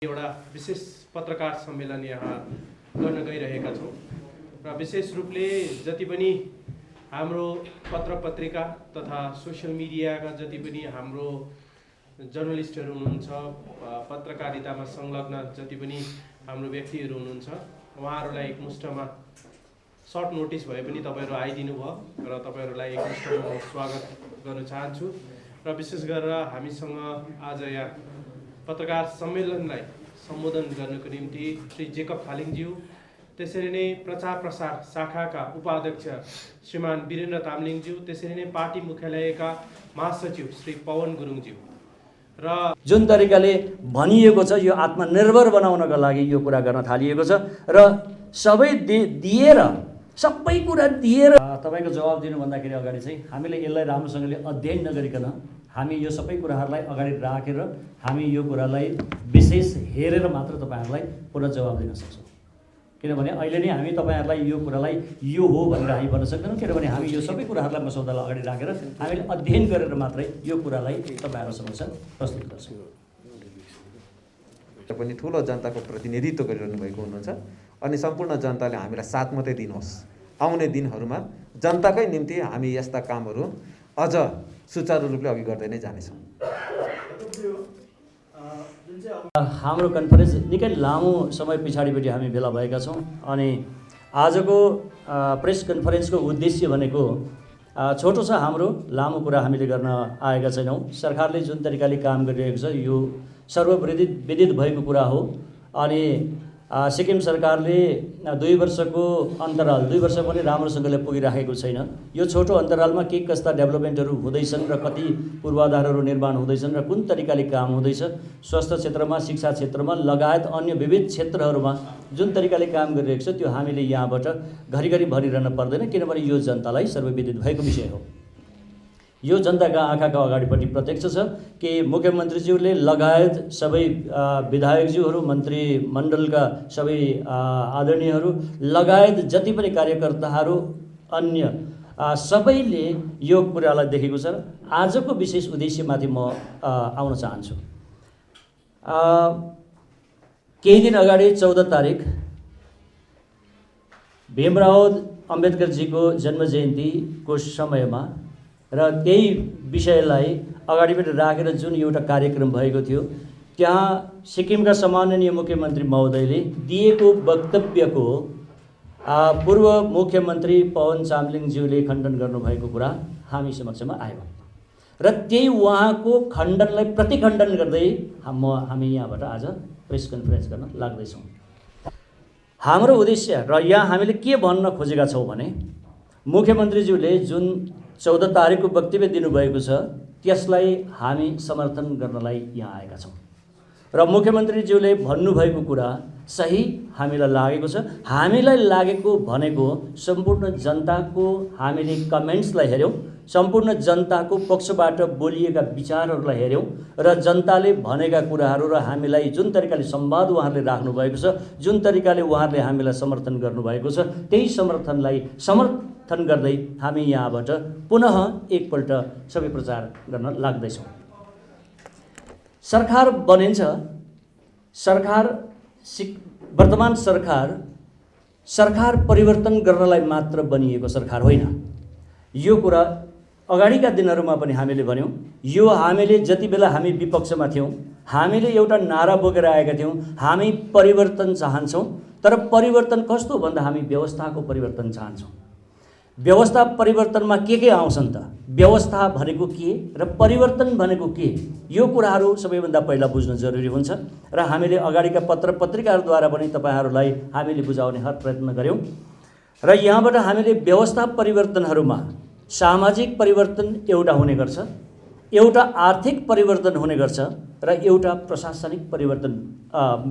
एउटा विशेष पत्रकार सम्मेलन यहाँ गर्न गइरहेका छौँ र विशेष रूपले जति पनि हाम्रो पत्र पत्रिका तथा सोशल मिडियाका जति पनि हाम्रो जर्नलिस्टहरू हुनुहुन्छ, पत्रकारितामा संलग्न जति पनि हाम्रो व्यक्तिहरू हुनुहुन्छ, उहाँहरूलाई एकमुष्टमा सर्ट नोटिस भए पनि तपाईँहरू आइदिनु भयो र तपाईँहरूलाई एकमुष्टमा स्वागत गर्न चाहन्छु। र विशेष गरेर हामीसँग आज यहाँ पत्रकार सम्मेलनलाई सम्बोधन गर्नको निम्ति श्री जेकब खालिङज्यू, त्यसरी नै प्रचार प्रसार शाखाका उपाध्यक्ष श्रीमान वीरेन्द्र तामलिङज्यू, त्यसरी नै पार्टी मुख्यालयका महासचिव श्री पवन गुरुङज्यू र जुन तरिकाले भनिएको छ यो आत्मनिर्भर बनाउनका लागि यो कुरा गर्न थालिएको छ र सबै दिएर सबै कुरा दिएर तपाईको जवाब दिनुभन्दाखेरि अगाडि चाहिँ हामीले यसलाई राम्रोसँगले अध्ययन नगरिकन हामी यो सबै कुराहरूलाई अगाडि राखेर हामी यो कुरालाई विशेष हेरेर मात्र तपाईहरुलाई पुनः जवाब दिन सक्छौँ। किनभने अहिले नै हामी तपाईहरुलाई यो कुरालाई यो हो भनेर हामी भन्न सक्दैनौँ, किनभने हामी यो सबै कुराहरूलाई मसौदालाई अगाडि राखेर हामीले अध्ययन गरेर मात्रै यो कुरालाई तपाईहरु समक्ष प्रस्तुत गर्छौँ। पनि ठुलो जनताको प्रतिनिधित्व गरिरहनु भएको हुनुहुन्छ अनि सम्पूर्ण जनताले हामीलाई साथ मात्रै दिनुहोस्। आउने दिनहरूमा जनताकै निम्ति हामी यस्ता कामहरू अझ सुचारू रूपले अघि गर्दै नै जानेछौँ। हाम्रो कन्फरेन्स निकै लामो समय पछाडिपट्टि हामी भेला भएका छौँ अनि आजको प्रेस कन्फरेन्सको उद्देश्य भनेको छोटो छ। हाम्रो लामो कुरा हामीले गर्न आएका छैनौँ। सरकारले जुन तरिकाले काम गरिरहेको छ यो सर्वविदित भएको कुरा हो अनि सिक्किम सरकारले 2 वर्षको अन्तराल 2 वर्ष पनि राम्रोसँगले पुगिराखेको छैन। यो छोटो अन्तरालमा के कस्ता डेभलपमेन्टहरू हुँदैछन् र कति पूर्वाधारहरू निर्माण हुँदैछन् र कुन तरिकाले काम हुँदैछ, स्वास्थ्य क्षेत्रमा, शिक्षा क्षेत्रमा लगायत अन्य विविध क्षेत्रहरूमा जुन तरिकाले काम गरिरहेको छ त्यो हामीले यहाँबाट घरिघरि भनिरहन पर्दैन, किनभने यो जनतालाई सर्वविदित भएको विषय हो। यो जनताका आँखाका अगाडिपट्टि प्रत्यक्ष छ कि मुख्यमन्त्रीज्यूले लगायत सबै विधायकज्यूहरू, मन्त्रीमण्डलका सबै आदरणीयहरू लगायत जति पनि कार्यकर्ताहरू अन्य सबैले यो कुरालाई देखेको छ। आजको विशेष उद्देश्यमाथि म आउन चाहन्छु। केही दिन अगाडि 14 तारिक भीमराव अम्बेडकरजीको जन्म जयन्तीको समयमा र त्यही विषयलाई अगाडिपट्टि राखेर जुन एउटा कार्यक्रम भएको थियो त्यहाँ सिक्किमका सम्माननीय मुख्यमन्त्री महोदयले दिएको वक्तव्यको पूर्व मुख्यमन्त्री पवन चामलिङज्यूले खण्डन गर्नुभएको कुरा हामी समक्षमा आयो र त्यही उहाँको खण्डनलाई प्रतिखण्डन गर्दै हामी यहाँबाट आज प्रेस कन्फरेन्स गर्न लाग्दैछौँ। हाम्रो उद्देश्य र यहाँ हामीले के भन्न खोजेका छौँ भने मुख्यमन्त्रीज्यूले जुन 14 तारिकको वक्तव्य दिनुभएको छ त्यसलाई हामी समर्थन गर्नलाई यहाँ आएका छौँ र मुख्यमन्त्रीज्यूले भन्नुभएको कुरा सही हामीलाई लागेको छ। हामीलाई लागेको भनेको सम्पूर्ण जनताको हामीले कमेन्ट्सलाई हेऱ्यौँ, सम्पूर्ण जनताको पक्षबाट बोलिएका विचारहरूलाई हेऱ्यौँ र जनताले भनेका कुराहरू र हामीलाई जुन तरिकाले संवाद उहाँहरूले राख्नुभएको छ, जुन तरिकाले उहाँहरूले हामीलाई समर्थन गर्नुभएको छ, त्यही समर्थनलाई समर्थन गर्दै हामी यहाँबाट पुनः एकपल्ट सबै प्रचार गर्न लाग्दैछौँ। सरकार बनिन्छ, वर्तमान सरकार परिवर्तन गर्नलाई मात्र बनिएको सरकार होइन। यो कुरा अगाडिका दिनहरूमा पनि हामीले भन्यौँ। यो हामीले जति बेला हामी विपक्षमा थियौँ हामीले एउटा नारा बोकेर आएका थियौँ, हामी परिवर्तन चाहन्छौँ। तर परिवर्तन कस्तो भन्दा हामी व्यवस्थाको परिवर्तन चाहन्छौँ। व्यवस्था परिवर्तनमा के आउँछन् त? व्यवस्था भनेको के र परिवर्तन भनेको के? यो कुराहरू सबैभन्दा पहिला बुझ्न जरुरी हुन्छ र हामीले अगाडिका पत्र पत्रिकाहरूद्वारा पनि तपाईहरुलाई हामीले बुझाउने हर प्रयत्न गर्यौं र यहाँबाट हामीले व्यवस्था परिवर्तनहरूमा सामाजिक परिवर्तन एउटा हुने गर्छ, एउटा आर्थिक परिवर्तन हुने गर्छ र एउटा प्रशासनिक परिवर्तन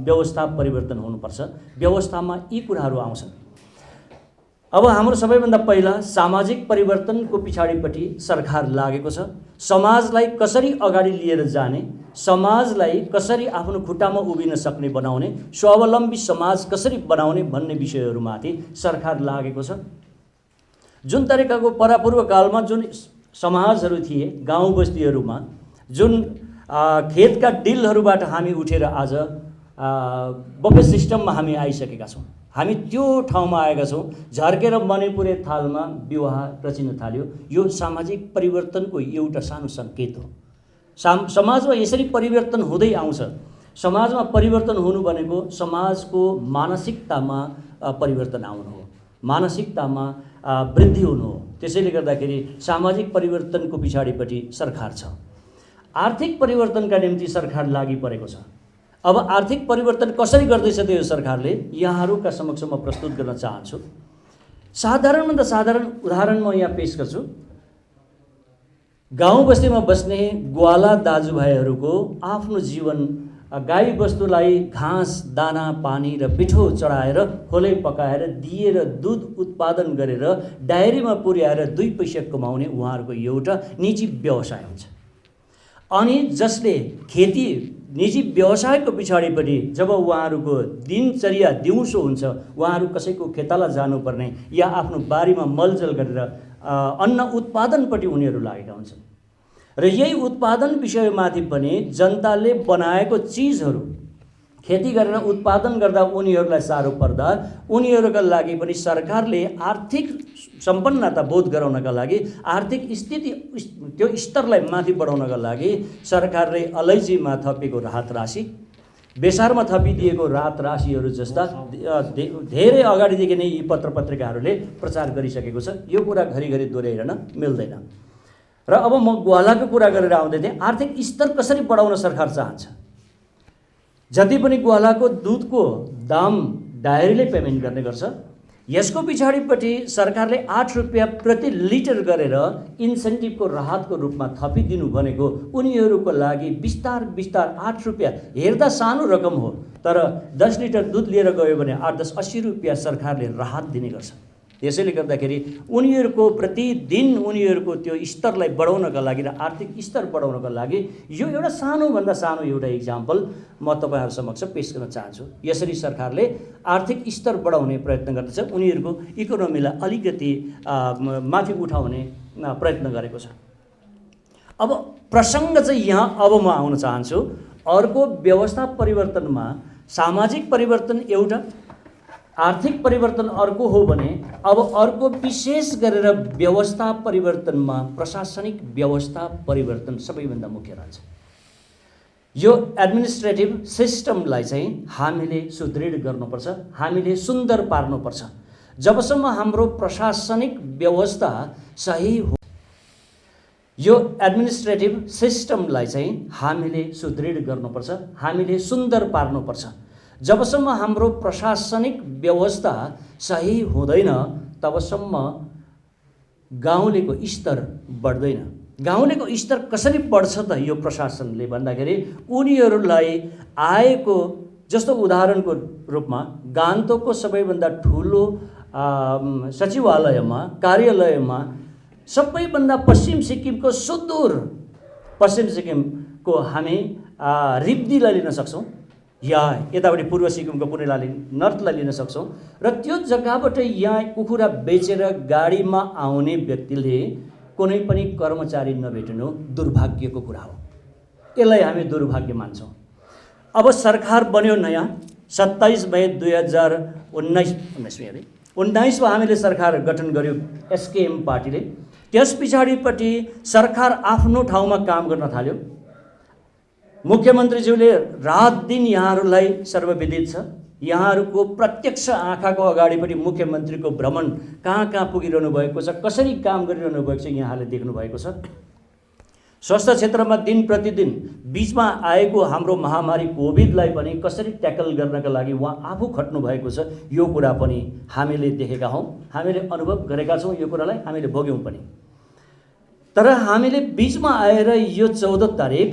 व्यवस्था परिवर्तन हुनुपर्छ। व्यवस्थामा यी कुराहरू आउँछन्। अब हाम्रो सबैभन्दा पहिला सामाजिक परिवर्तनको पछाडिपट्टि सरकार लागेको छ। समाजलाई कसरी अगाडि लिएर जाने, समाजलाई कसरी आफ्नो खुट्टामा उभिन सक्ने बनाउने, स्वावलम्बी समाज कसरी बनाउने भन्ने विषयहरूमाथि सरकार लागेको छ। जुन तरिकाको परापूर्व कालमा जुन समाजहरू थिए गाउँ बस्तीहरूमा, जुन खेतका डिलहरूबाट हामी उठेर आज बफे सिस्टममा हामी आइसकेका छौँ। हामी त्यो ठाउँमा आएका छौँ। झर्केर मणिपुरे थालमा विवाह रचिन थाल्यो। यो सामाजिक परिवर्तनको एउटा सानो सङ्केत हो। समाजमा यसरी परिवर्तन हुँदै आउँछ। समाजमा परिवर्तन हुनु भनेको समाजको मानसिकतामा परिवर्तन आउनु हो, मानसिकतामा वृद्धि हुनु हो। त्यसैले गर्दाखेरि सामाजिक परिवर्तनको पछाडिपट्टि सरकार छ। आर्थिक परिवर्तनका निम्ति सरकार लागि परेको छ। अब आर्थिक परिवर्तन कसरी गर्दैछ त यो सरकारले, यहाँहरूका समक्ष म प्रस्तुत गर्न चाहन्छु। साधारणभन्दा साधारण उदाहरण म यहाँ पेश गर्छु। गाउँ बस्तीमा बस्ने ग्वाला दाजुभाइहरूको आफ्नो जीवन गाई बस्तुलाई घाँस दाना पानी र पिठो चढाएर खोले पकाएर दिएर दुध उत्पादन गरेर डायरीमा पुर्याएर 2 पैसा कमाउने उहाँहरूको एउटा निजी व्यवसाय हुन्छ। अनि जसले खेती निजी व्यवसायको पछाडिपट्टि जब उहाँहरूको दिनचर्या दिउँसो हुन्छ, उहाँहरू कसैको खेताला जानुपर्ने या आफ्नो बारीमा मलजल गरेर अन्न उत्पादनपट्टि उनीहरू लागेका हुन्छन्। र यही उत्पादन विषयमाथि पनि जनताले बनाएको चिजहरू खेती गरेर उत्पादन गर्दा उनीहरूलाई साह्रो पर्दा उनीहरूका लागि पनि सरकारले आर्थिक सम्पन्नता बोध गराउनका लागि, आर्थिक स्थिति त्यो स्तरलाई माथि बढाउनका लागि सरकारले अलैँचीमा थपेको राहत राशि, बेसारमा थपिदिएको राहत राशिहरू जस्ता धेरै अगाडिदेखि नै यी पत्र पत्रिकाहरूले प्रचार गरिसकेको छ। यो कुरा घरिघरि दोहोऱ्याइरहन मिल्दैन। र अब म ग्वालाको कुरा गरेर आउँदै थिएँ। आर्थिक स्तर कसरी बढाउन सरकार चाहन्छ? जति पनि ग्वालाको दुधको दाम डायरीले पेमेन्ट गर्ने गर्छ, यसको पछाडिपट्टि सरकारले 8 रुपियाँ प्रति लिटर गरेर इन्सेन्टिभको राहतको रूपमा थपिदिनु भनेको उनीहरूको लागि बिस्तार बिस्तार 8 रुपियाँ हेर्दा सानो रकम हो, तर 10 लिटर दुध लिएर गयो भने 8-10-80 रुपियाँ सरकारले राहत दिने गर्छ। यसैले गर्दाखेरि उनीहरूको प्रतिदिन उनीहरूको त्यो स्तरलाई बढाउनका लागि र आर्थिक स्तर बढाउनका लागि यो एउटा सानोभन्दा सानो एउटा इक्जाम्पल म तपाईँहरू समक्ष पेश गर्न चाहन्छु। यसरी सरकारले आर्थिक स्तर बढाउने प्रयत्न गर्दछ, उनीहरूको इकोनोमीलाई अलिकति माथि उठाउने प्रयत्न गरेको छ। अब प्रसङ्ग चाहिँ यहाँ अब म आउन चाहन्छु। अर्को व्यवस्था परिवर्तनमा सामाजिक परिवर्तन एउटा, आर्थिक परिवर्तन अर्को हो भने अब अर्को विशेष गरेर व्यवस्था परिवर्तनमा प्रशासनिक व्यवस्था परिवर्तन सबैभन्दा मुख्य रहन्छ। यो एडमिनिस्ट्रेटिभ सिस्टमलाई चाहिँ हामीले सुदृढ गर्नुपर्छ, हामीले सुन्दर पार्नुपर्छ। जबसम्म हाम्रो प्रशासनिक व्यवस्था सही हो, यो एडमिनिस्ट्रेटिभ सिस्टमलाई चाहिँ हामीले सुदृढ गर्नुपर्छ, हामीले सुन्दर पार्नुपर्छ। जबसम्म हाम्रो प्रशासनिक व्यवस्था सही हुँदैन तबसम्म गाउँलेको स्तर बढ्दैन। गाउँलेको स्तर कसरी बढ्छ त यो प्रशासनले भन्दाखेरि उनीहरूलाई आएको, जस्तो उदाहरणको रूपमा गान्तोकको सबैभन्दा ठुलो सचिवालयमा कार्यालयमा सबैभन्दा पश्चिम सिक्किमको सुदूर पश्चिम सिक्किमको हामी रिब्दीलाई लिन सक्छौँ या यतापट्टि पूर्व सिक्किमको पुणेलाई नर्थलाई लिन सक्छौँ। र त्यो जग्गाबाट यहाँ कुखुरा बेचेर गाडीमा आउने व्यक्तिले कुनै पनि कर्मचारी नभेट्नु दुर्भाग्यको कुरा हो। यसलाई हामी दुर्भाग्य मान्छौँ। अब सरकार बन्यो नयाँ 27 मई 2019मा हामीले सरकार गठन गर्यो एसकेएम पार्टीले। त्यस पछाडिपट्टि सरकार आफ्नो ठाउँमा काम गर्न थाल्यो। मुख्यमन्त्रीज्यूले रात दिन यहाँहरूलाई सर्वविदित छ, यहाँहरूको प्रत्यक्ष आँखाको अगाडिपट्टि मुख्यमन्त्रीको भ्रमण कहाँ कहाँ पुगिरहनु भएको छ, कसरी काम गरिरहनु भएको छ यहाँले देख्नु भएको छ। स्वास्थ्य क्षेत्रमा दिन प्रतिदिन बीचमा आएको हाम्रो महामारी कोभिडलाई पनि कसरी ट्याकल गर्नका लागि उहाँ आफू खट्नु भएको छ। यो कुरा पनि हामीले देखेका हौँ, हामीले अनुभव गरेका छौँ, यो कुरालाई हामीले भोग्यौँ पनि। तर हामीले बीचमा आएर यो 14 तारिक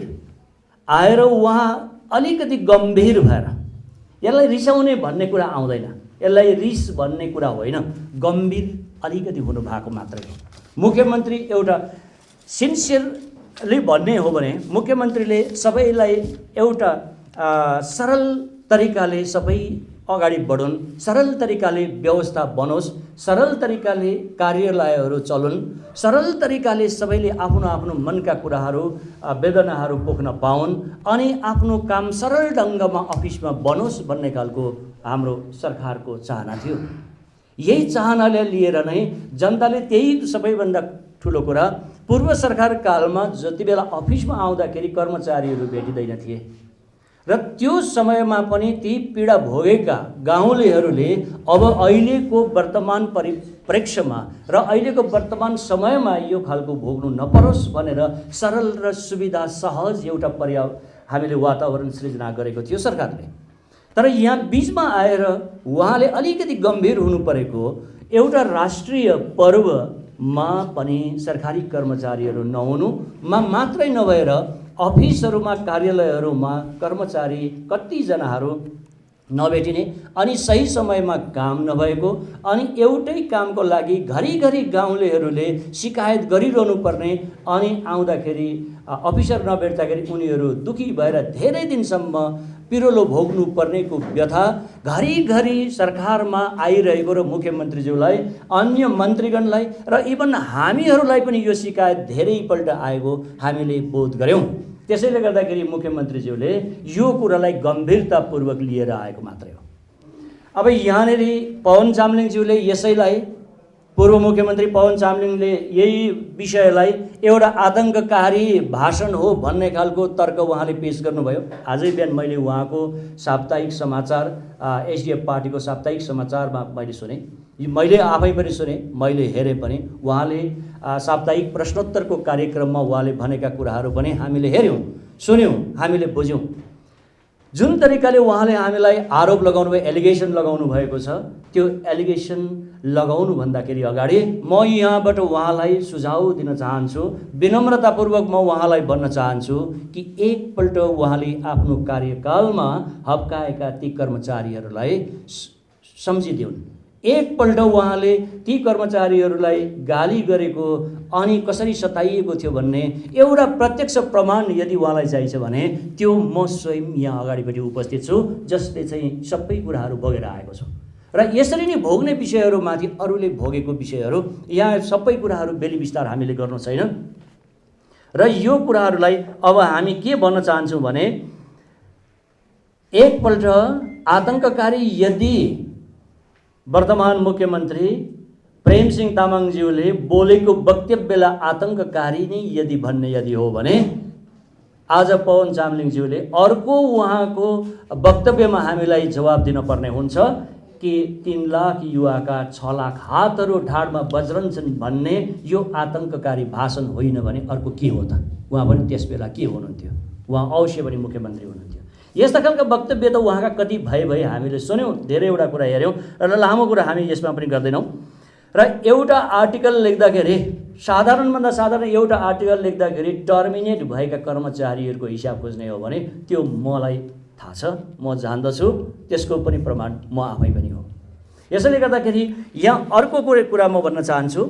आएर उहाँ अलिकति गम्भीर भएर, यसलाई रिसाउने भन्ने कुरा आउँदैन, यसलाई रिस भन्ने कुरा होइन, गम्भीर अलिकति हुनु भएको मात्रै हो। मुख्यमन्त्री एउटा सिन्सियरली भन्ने हो भने मुख्यमन्त्रीले सबैलाई एउटा सरल तरिकाले सबै अगाडि बढुन्, सरल तरिकाले व्यवस्था बनोस्, सरल तरिकाले कार्यालयहरू चलुन्, सरल तरिकाले सबैले आफ्नो आफ्नो मनका कुराहरू वेदनाहरू पोख्न पाउन् अनि आफ्नो काम सरल ढङ्गमा अफिसमा बनोस् भन्ने खालको हाम्रो सरकारको चाहना थियो। यही चाहनाले लिएर नै जनताले त्यही सबैभन्दा ठुलो कुरा पूर्व सरकार कालमा जति बेला अफिसमा आउँदाखेरि कर्मचारीहरू भेटिँदैन थिए र त्यो समयमा पनि ती पीडा भोगेका गाउँलेहरूले अब अहिलेको वर्तमान परिप्रेक्ष्यमा र अहिलेको वर्तमान समयमा यो खालको भोग्नु नपरोस् भनेर सरल र सुविधा सहज एउटा हामीले वातावरण सृजना गरेको थियो सरकारले। तर यहाँ बिचमा आएर उहाँले अलिकति गम्भीर हुनु परेको एउटा राष्ट्रिय पर्वमा पनि सरकारी कर्मचारीहरू नहुनुमा मात्रै नभएर अफिसहरूमा कार्यालयहरूमा कर्मचारी कतिजनाहरू नभेटिने अनि सही समयमा काम नभएको अनि एउटै कामको लागि घरिघरि गाउँलेहरूले शिकायत गरिरहनु पर्ने अनि आउँदाखेरि अफिसर नभेट्दाखेरि उनीहरू दुखी भएर धेरै दिनसम्म पिरोलो भोग्नु पर्नेको व्यथा घरिघरि सरकारमा आइरहेको र मुख्यमन्त्रीज्यूलाई अन्य मन्त्रीगणलाई र इभन हामीहरूलाई पनि यो शिकायत धेरैपल्ट आएको हामीले बोध गऱ्यौँ। त्यसैले गर्दाखेरि मुख्यमन्त्रीज्यूले यो कुरालाई गम्भीरतापूर्वक लिएर आएको मात्रै हो। अब यहाँनिर पवन चामलिङज्यूले यसैलाई पूर्व मुख्यमन्त्री पवन चामलिङले यही विषयलाई एउटा आतङ्ककारी भाषण हो भन्ने खालको तर्क उहाँले पेश गर्नुभयो। आजै बिहान मैले उहाँको साप्ताहिक समाचार एसडिएफ पार्टीको साप्ताहिक समाचारमा मैले सुने, मैले आफै पनि सुने, मैले हेरेँ पनि। उहाँले साप्ताहिक प्रश्नोत्तरको कार्यक्रममा उहाँले भनेका कुराहरू पनि हामीले हेऱ्यौँ, सुन्यौँ, हामीले बुझ्यौँ। जुन तरिकाले उहाँले हामीलाई आरोप लगाउनु भयो, एलिगेसन लगाउनु भएको छ, त्यो एलिगेसन लगाउनु भन्दाखेरि अगाडि म यहाँबाट उहाँलाई सुझाव दिन चाहन्छु, विनम्रतापूर्वक म उहाँलाई भन्न चाहन्छु कि एकपल्ट उहाँले आफ्नो कार्यकालमा हप्काएका ती कर्मचारीहरूलाई सम्झिदिउन्। एकपल्ट उहाँले ती कर्मचारीहरूलाई गाली गरेको अनि कसरी सताइएको थियो भन्ने एउटा प्रत्यक्ष प्रमाण यदि उहाँलाई चाहिन्छ भने त्यो म स्वयं यहाँ अगाडिपट्टि उपस्थित छु, जसले चाहिँ सबै कुराहरू बगेर आएको छु र यसरी नै भोग्ने विषयहरूमाथि अरूले भोगेको विषयहरू यहाँ सबै कुराहरू बेली विस्तार हामीले गर्नु छैन। र यो कुराहरूलाई अब हामी के भन्न चाहन्छौँ भने एकपल्ट आतङ्ककारी यदि वर्तमान मुख्यमन्त्री प्रेमसिंह तामाङज्यूले बोलेको वक्तव्यलाई आतङ्ककारी नै यदि हो भने आज पवन चामलिङज्यूले अर्को उहाँको वक्तव्यमा हामीलाई जवाब दिन पर्ने हुन्छ कि 3 लाख युवाका 6 लाख हातहरू ढाडमा बज्रन्छन् भन्ने यो आतङ्ककारी भाषण होइन भने अर्को के हो त? उहाँ पनि त्यस बेला के हुनुहुन्थ्यो? उहाँ अवश्य पनि मुख्यमन्त्री हुनुहुन्थ्यो। यस्ता खालका वक्तव्य त उहाँका कति भए हामीले सुन्यौँ, धेरैवटा कुरा हेऱ्यौँ र लामो कुरा हामी यसमा पनि गर्दैनौँ। र एउटा आर्टिकल लेख्दाखेरि साधारणभन्दा साधारण एउटा आर्टिकल लेख्दाखेरि टर्मिनेट भएका कर्मचारीहरूको हिसाब खोज्ने हो भने त्यो मलाई थाहा छ, म जान्दछु, त्यसको पनि प्रमाण म आफै पनि हो। यसैले गर्दाखेरि यहाँ अर्को कुरा म भन्न चाहन्छु,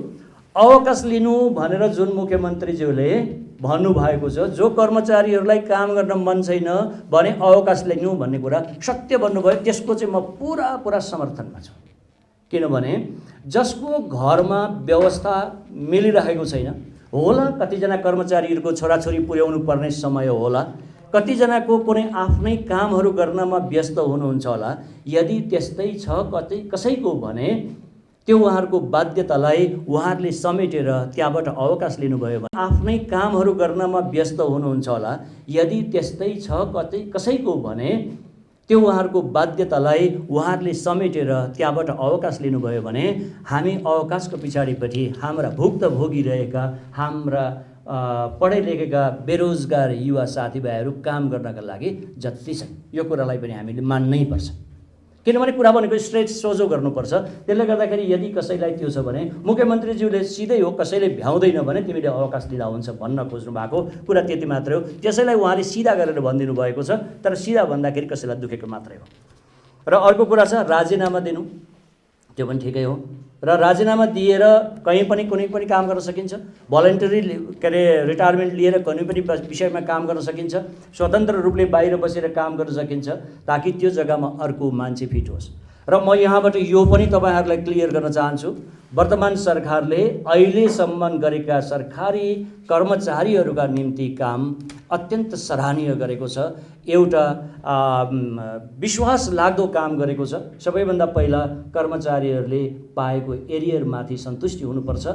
अवकाश लिनु भनेर जुन मुख्यमन्त्रीज्यूले भन्नुभएको छ, जो कर्मचारीहरूलाई काम गर्न मन छैन भने अवकाश लिनु भन्ने कुरा सत्य भन्नुभयो, त्यसको चाहिँ म पुरा समर्थनमा छु। किनभने जसको घरमा व्यवस्था मिलिरहेको छैन होला, कतिजना कर्मचारीहरूको छोराछोरी पुर्याउनु पर्ने समय होला, कतिजनाको कुनै आफ्नै कामहरू गर्नमा व्यस्त हुनुहुन्छ होला, यदि त्यस्तै छ कसैको भने त्यो उहाँहरूको बाध्यतालाई उहाँहरूले समेटेर त्यहाँबाट अवकाश लिनुभयो भने आफ्नै कामहरू गर्नमा व्यस्त हुनुहुन्छ होला, यदि त्यस्तै छ कसैको भने त्यो उहाँहरूको बाध्यतालाई उहाँहरूले समेटेर त्यहाँबाट अवकाश लिनुभयो भने हामी अवकाशको पछाडिपट्टि हाम्रा भुक्तभोगी रहेका हाम्रा पढे लेखेका बेरोजगार युवा साथीभाइहरू काम गर्नका लागि जति छन् यो कुरालाई पनि हामीले मान्नै पर्छ। किनभने कुरा भनेको स्ट्रेट सोझो गर्नुपर्छ। त्यसले गर्दाखेरि यदि कसैलाई त्यो छ भने मुख्यमन्त्रीज्यूले सिधै हो, कसैले भ्याउँदैन भने तिमीले अवकाश दिँदा हुन्छ भन्न खोज्नु भएको कुरा त्यति मात्रै हो। त्यसैलाई उहाँले सिधा गरेर भनिदिनु भएको छ, तर सिधा भन्दाखेरि कसैलाई दुखेको मात्रै हो। र अर्को कुरा छ राजीनामा दिनु। त्यो पनि ठिकै हो र राजीनामा दिएर कहीँ पनि कुनै पनि काम गर्न सकिन्छ, भलन्टरी के अरे रिटायरमेन्ट लिएर कुनै पनि विषयमा काम गर्न सकिन्छ, स्वतन्त्र रूपले बाहिर बसेर काम गर्न सकिन्छ, ताकि त्यो जग्गामा अर्को मान्छे फिट होस्। र म यहाँबाट यो पनि तपाईँहरूलाई क्लियर गर्न चाहन्छु, वर्तमान सरकारले अहिलेसम्म गरेका सरकारी कर्मचारीहरूका निम्ति काम अत्यन्त सराहनीय गरेको छ, एउटा विश्वास लाग्दो काम गरेको छ। सबैभन्दा पहिला कर्मचारीहरूले पाएको एरियरमाथि सन्तुष्टि हुनुपर्छ,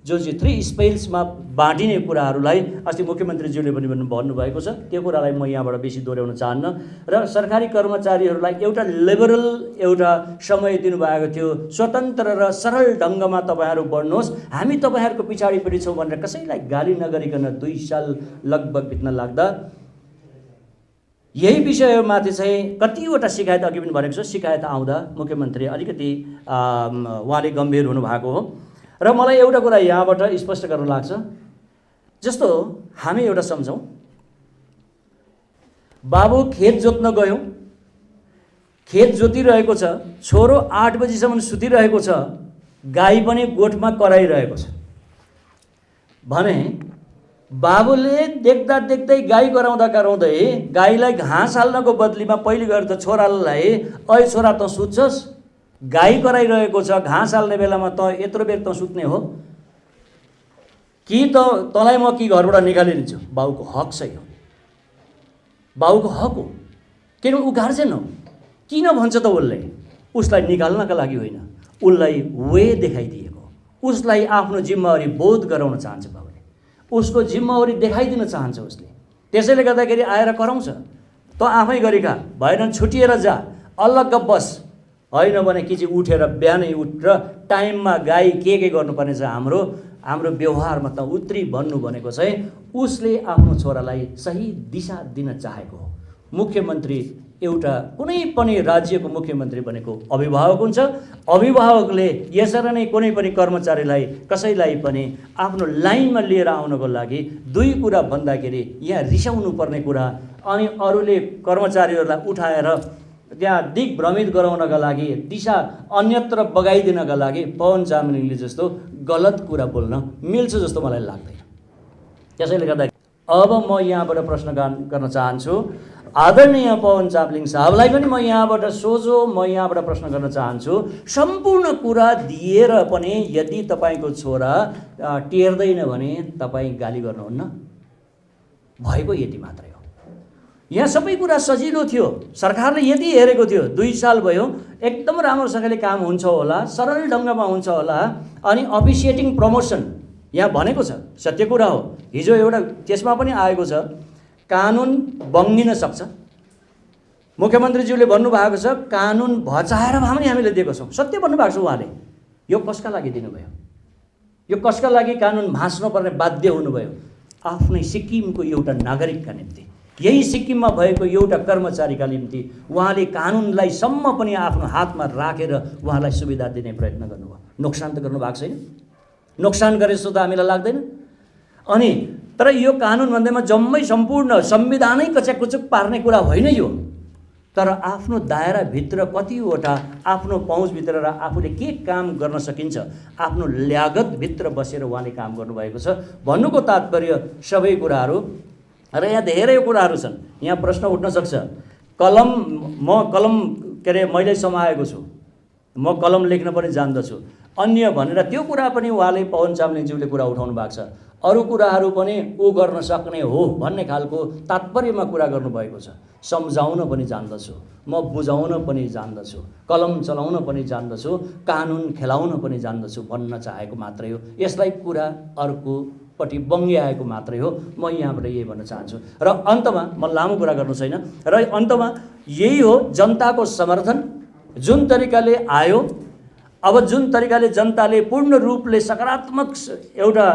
जो चाहिँ 3 स्पेल्समा बाँडिने कुराहरूलाई अस्ति मुख्यमन्त्रीज्यूले पनि भन्नुभएको छ, त्यो कुरालाई म यहाँबाट बेसी दोहोऱ्याउन चाहन्न। र सरकारी कर्मचारीहरूलाई एउटा लिबरल एउटा समय दिनुभएको थियो, स्वतन्त्र र सरल ढङ्गमा तपाईँहरू बढ्नुहोस्, हामी तपाईँहरूको पछाडिपट्टि छौँ भनेर कसैलाई गाली नगरिकन 2 साल लगभग बित्न लाग्दा यही विषयमाथि चाहिँ कतिवटा शिकायत अघि पनि भनेको छु, शिकायत आउँदा मुख्यमन्त्री अलिकति उहाँले गम्भीर हुनुभएको हो। र मलाई एउटा कुरा यहाँबाट स्पष्ट गर्न लाग्छ, जस्तो हामी एउटा सम्झौँ, बाबु खेत जोत्न गयौँ, खेत जोतिरहेको छ, छोरो 8 बजीसम्म सुतिरहेको छ, गाई पनि गोठमा कराइरहेको छ भने बाबुले देख्दा देख्दै गाई कराउँदै गाईलाई घाँस हाल्नको बदलीमा पहिले गएर त छोरालाई ऐ छोरा त सुत्छस्, गाई कराइरहेको छ, घाँस हाल्ने बेलामा त यत्रो बेर त सुत्ने हो कि तँलाई म कि घरबाट निकालिदिन्छु। बाउको हक चाहिँ हो, बाउको हक हो, किन ऊ गार्जेन हो। किन भन्छ त उसलाई निकाल्नका लागि होइन, उसलाई वे देखाइदिएको, उसलाई आफ्नो जिम्मेवारी बोध गराउन चाहन्छ बाबुले, उसको जिम्मेवारी देखाइदिन चाहन्छ उसले। त्यसैले गर्दाखेरि आएर कराउँछ, त आफै गरिखा, भएन छुटिएर जा, अलग्ग बस, होइन भने कि चाहिँ उठेर बिहानै उठेर टाइममा गाई के गर्नुपर्ने छ हाम्रो व्यवहारमा त उत्रि भन्नु भनेको चाहिँ उसले आफ्नो छोरालाई सही दिशा दिन चाहेको हो। मुख्यमन्त्री एउटा कुनै पनि राज्यको मुख्यमन्त्री भनेको अभिभावक हुन्छ, अभिभावकले यसरी नै कुनै पनि कर्मचारीलाई कसैलाई पनि आफ्नो लाइनमा लिएर आउनको लागि 2 कुरा भन्दाखेरि यहाँ रिसाउनु पर्ने कुरा अनि अरूले कर्मचारीहरूलाई उठाएर त्यहाँ दिग्भ्रमित गराउनका लागि, दिशा अन्यत्र बगाइदिनका लागि पवन चामलिङले जस्तो गलत कुरा बोल्न मिल्छ जस्तो मलाई लाग्दैन। त्यसैले गर्दा अब म यहाँबाट प्रश्न गर्न चाहन्छु, आदरणीय पवन चामलिङ साहबलाई पनि म यहाँबाट प्रश्न गर्न चाहन्छु, सम्पूर्ण कुरा दिएर पनि यदि तपाईँको छोरा टेर्दैन भने तपाईँ गाली गर्नुहुन्न, भएको यति मात्रै हो। यहाँ सबै कुरा सजिलो थियो, सरकारले यति हेरेको थियो, 2 साल भयो, एकदम राम्रोसँगले काम हुन्छ होला, सरल ढङ्गमा हुन्छ होला, अनि अफिसिएटिङ प्रमोसन यहाँ भनेको छ, सत्य कुरा हो। हिजो एउटा त्यसमा पनि आएको छ, कानुन बङ्गिन सक्छ, मुख्यमन्त्रीज्यूले भन्नुभएको छ कानुन भचाएर भए पनि हामीले दिएको छौँ, सत्य भन्नुभएको छ उहाँले। यो कसका लागि दिनुभयो, यो कसका लागि कानुन भाँच्नुपर्ने बाध्य हुनुभयो? आफ्नै सिक्किमको एउटा नागरिकका निम्ति, यही सिक्किममा भएको एउटा कर्मचारीका निम्ति उहाँले कानुनलाई सम्म पनि आफ्नो हातमा राखेर उहाँलाई सुविधा दिने प्रयत्न गर्नुभयो। नोक्सान त गर्नुभएको छैन, नोक्सान गरे जस्तो त हामीलाई लाग्दैन। अनि तर यो कानुन भन्दैमा जम्मै सम्पूर्ण संविधानै कच्याकुचुक पार्ने कुरा होइन यो, तर आफ्नो दायराभित्र कतिवटा आफ्नो पहुँचभित्र र आफूले के काम गर्न सकिन्छ आफ्नो ल्यागतभित्र बसेर उहाँले काम गर्नुभएको छ भन्नुको तात्पर्य सबै कुराहरू। र यहाँ धेरै कुराहरू छन्, यहाँ प्रश्न उठ्न सक्छ, कलम के अरे मैले समाएको छु, म कलम लेख्न पनि जान्दछु अन्य भनेर त्यो कुरा पनि उहाँले पवन चामलिङज्यूले कुरा उठाउनु भएको छ। अरू कुराहरू पनि ऊ गर्न सक्ने हो भन्ने खालको तात्पर्यमा कुरा गर्नुभएको छ। सम्झाउन पनि जान्दछु, म बुझाउन पनि जान्दछु, कलम चलाउन पनि जान्दछु, कानुन खेलाउन पनि जान्दछु भन्न चाहेको मात्रै हो। यसलाई कुरा अर्कोपट्टि बङ्ग्याएको मात्रै हो। म यहाँबाट यही भन्न चाहन्छु। र अन्तमा म लामो कुरा गर्नु छैन, र अन्तमा यही हो जनताको समर्थन जुन तरिकाले आयो, अब जुन तरिकाले जनताले पूर्ण रूपले सकारात्मक एउटा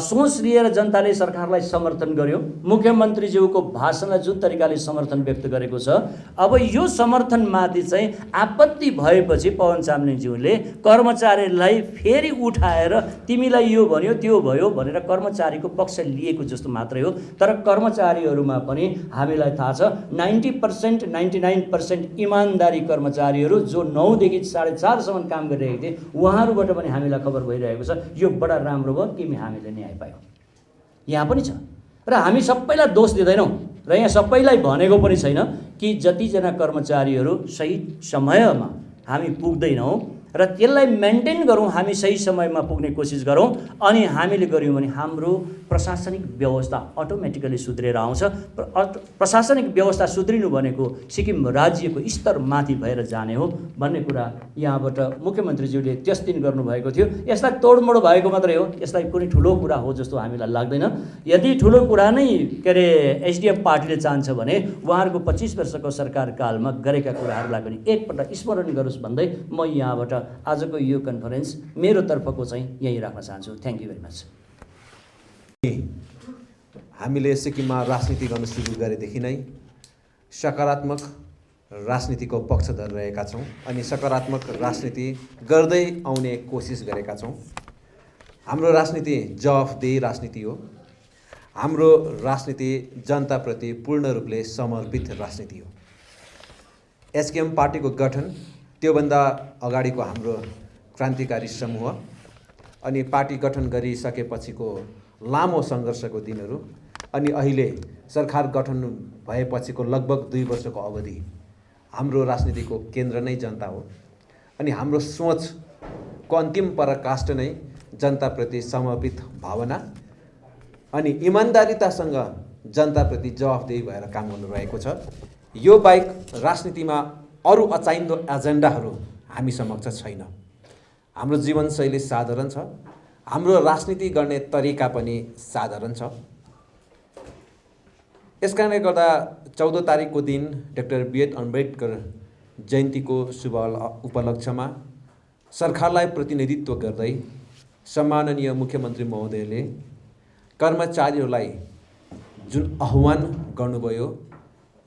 सोच लिएर जनताले सरकारलाई समर्थन गर्यो, मुख्यमन्त्रीज्यूको भाषणलाई जुन तरिकाले समर्थन व्यक्त गरेको छ, अब यो समर्थनमाथि चाहिँ आपत्ति भएपछि पवन चामलिङज्यूले कर्मचारीलाई फेरि उठाएर तिमीलाई यो भन्यो त्यो भयो भनेर कर्मचारीको पक्ष लिएको जस्तो मात्रै हो। तर कर्मचारीहरूमा पनि हामीलाई थाहा छ 90% 99% इमान्दारी कर्मचारीहरू जो 9 देखि 4:30 सम्म काम गरिरहेका गरिरहेको थिएँ, उहाँहरूबाट पनि हामीलाई खबर भइरहेको छ यो बडा राम्रो भयो कि हामीले न्याय पायौँ। यहाँ पनि छ र हामी सबैलाई दोष दिँदैनौँ र यहाँ सबैलाई भनेको पनि छैन कि जतिजना कर्मचारीहरू सही समयमा हामी पुग्दैनौँ र त्यसलाई मेन्टेन गरौँ, हामी सही समयमा पुग्ने कोसिस गरौँ अनि हामीले गऱ्यौँ भने हाम्रो प्रशासनिक व्यवस्था अटोमेटिकली सुध्रेर आउँछ। प्रशासनिक व्यवस्था सुध्रिनु भनेको सिक्किम राज्यको स्तर माथि भएर जाने हो भन्ने कुरा यहाँबाट मुख्यमन्त्रीज्यूले त्यस दिन गर्नुभएको थियो। यसलाई तोडमोड भएको मात्रै हो, यसलाई कुनै ठुलो कुरा हो जस्तो हामीलाई लाग्दैन। यदि ठुलो कुरा नै एसडिएफ पार्टीले चाहन्छ भने उहाँहरूको 25 वर्षको सरकारकालमा गरेका कुराहरूलाई पनि एकपल्ट स्मरण गरोस् भन्दै म यहाँबाट आजको यो कन्फरेन्स मेरो तर्फको चाहिँ यही राख्न चाहन्छु। Thank you very much. हामीले सिक्किममा राजनीति गर्न सुरु गरेदेखि नै सकारात्मक राजनीतिको पक्षधर रहेका छौँ अनि सकारात्मक राजनीति गर्दै आउने कोसिस गरेका छौँ। हाम्रो राजनीति जवाफदेही राजनीति हो। हाम्रो राजनीति जनताप्रति पूर्ण रूपले समर्पित राजनीति हो। एसकेएम पार्टीको गठन त्योभन्दा अगाडिको हाम्रो क्रान्तिकारी समूह अनि पार्टी गठन गरिसकेपछिको लामो सङ्घर्षको दिनहरू अनि अहिले सरकार गठन भएपछिको लगभग 2 वर्षको अवधि हाम्रो राजनीतिको केन्द्र नै जनता हो अनि हाम्रो सोचको अन्तिम पराकाष्ठ नै जनताप्रति समर्पित भावना अनि इमान्दारितासँग जनताप्रति जवाफदेही भएर काम गर्नु रहेको छ। यो बाहेक राजनीतिमा अरू अचाहिँदो एजेन्डाहरू हामी समक्ष छैन। हाम्रो जीवनशैली साधारण छ, हाम्रो राजनीति गर्ने तरिका पनि साधारण छ। यसकारणले गर्दा 14 तारिकको दिन डाक्टर बी.आर. अम्बेडकर जयन्तीको शुभ उपलक्ष्यमा सरकारलाई प्रतिनिधित्व गर्दै सम्माननीय मुख्यमन्त्री महोदयले कर्मचारीहरूलाई जुन आह्वान गर्नुभयो